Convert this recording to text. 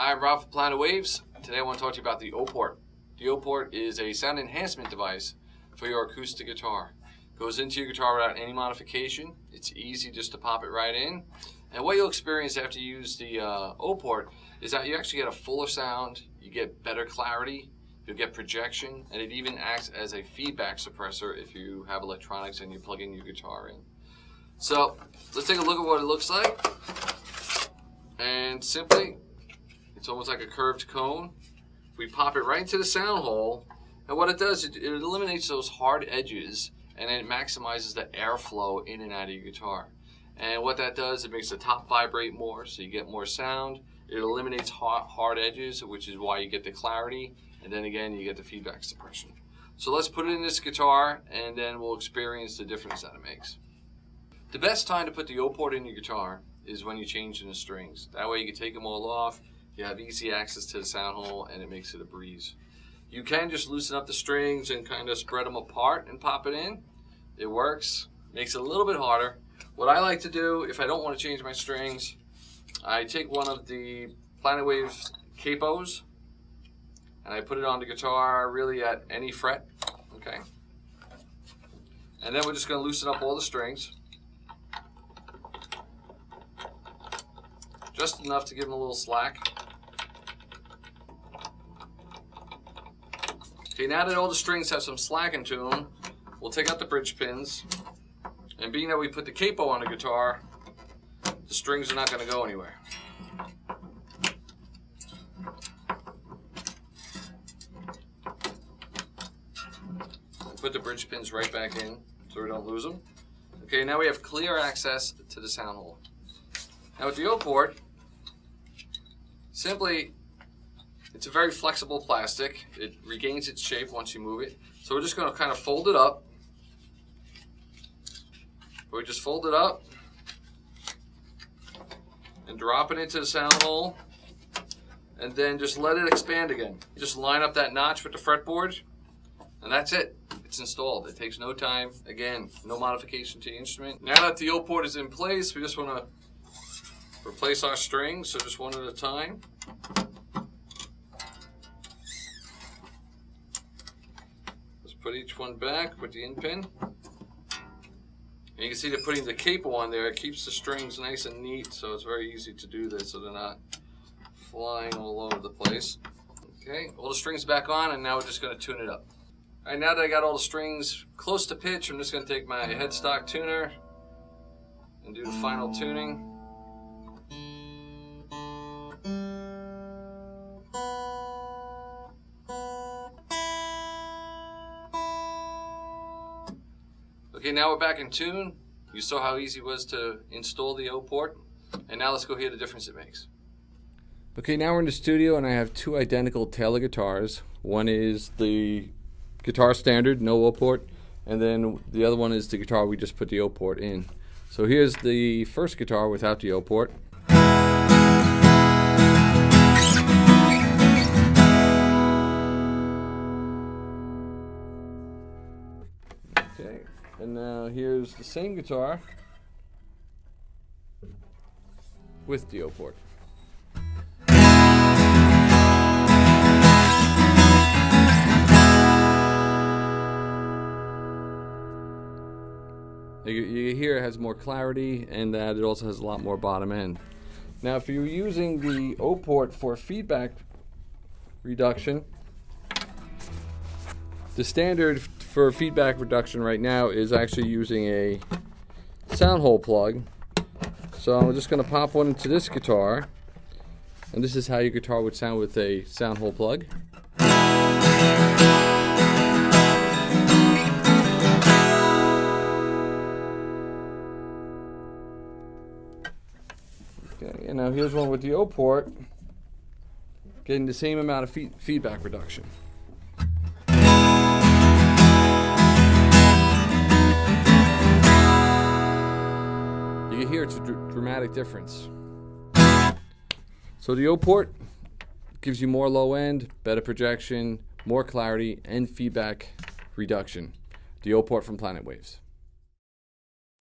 Hi, I'm Rob from Planet Waves. Today I want to talk to you about the O-Port. The O-Port is a sound enhancement device for your acoustic guitar. It goes into your guitar without any modification. It's easy just to pop it right in. And what you'll experience after you use the O-Port is that you actually get a fuller sound, you get better clarity, you'll get projection, and it even acts as a feedback suppressor if you have electronics and you plug in your guitar in. So let's take a look at what it looks like. And simply, it's almost like a curved cone. We pop it right into the sound hole, and what it does, it eliminates those hard edges, and then it maximizes the airflow in and out of your guitar. And what that does, it makes the top vibrate more, so you get more sound. It eliminates hard edges, which is why you get the clarity, and then again, you get the feedback suppression. So let's put it in this guitar, and then we'll experience the difference that it makes. The best time to put the O-Port in your guitar is when you're changing the strings. That way you can take them all off, you have easy access to the sound hole, and it makes it a breeze. You can just loosen up the strings and kind of spread them apart and pop it in. It works, makes it a little bit harder. What I like to do, if I don't want to change my strings, I take one of the Planet Waves capos and I put it on the guitar really at any fret, okay? And then we're just going to loosen up all the strings. Just enough to give them a little slack. Okay, now that all the strings have some slack into them, we'll take out the bridge pins. And being that we put the capo on the guitar, the strings are not going to go anywhere. Put the bridge pins right back in so we don't lose them. Okay, now we have clear access to the sound hole. Now with the O-Port, simply, it's a very flexible plastic. It regains its shape once you move it. So we're just going to kind of fold it up. We just fold it up and drop it into the sound hole, and then just let it expand again. Just line up that notch with the fretboard, and that's it. It's installed. It takes no time. Again, no modification to the instrument. Now that the O-Port is in place, we just want to replace our strings, so just one at a time. Just put each one back with the in pin. And you can see that putting the capo on there, it keeps the strings nice and neat, so it's very easy to do this so they're not flying all over the place. Okay, all the strings back on, and now we're just going to tune it up. All right, now that I got all the strings close to pitch, I'm just going to take my headstock tuner and do the final tuning. Okay, now we're back in tune. You saw how easy it was to install the O-Port, and now let's go hear the difference it makes. Okay, now we're in the studio and I have two identical Taylor guitars. One is the guitar standard, no O-Port, and then the other one is the guitar we just put the O-Port in. So here's the first guitar without the O-Port. Okay, and now here's the same guitar with the O-Port. You hear it has more clarity, and that it also has a lot more bottom end. Now if you're using the O-Port for feedback reduction, the standard for feedback reduction right now is actually using a sound hole plug. So I'm just going to pop one into this guitar, and this is how your guitar would sound with a sound hole plug. Okay, and now here's one with the O-Port, getting the same amount of feedback reduction. You can hear it's a dramatic difference. So the O-Port gives you more low end, better projection, more clarity, and feedback reduction. The O-Port from Planet Waves.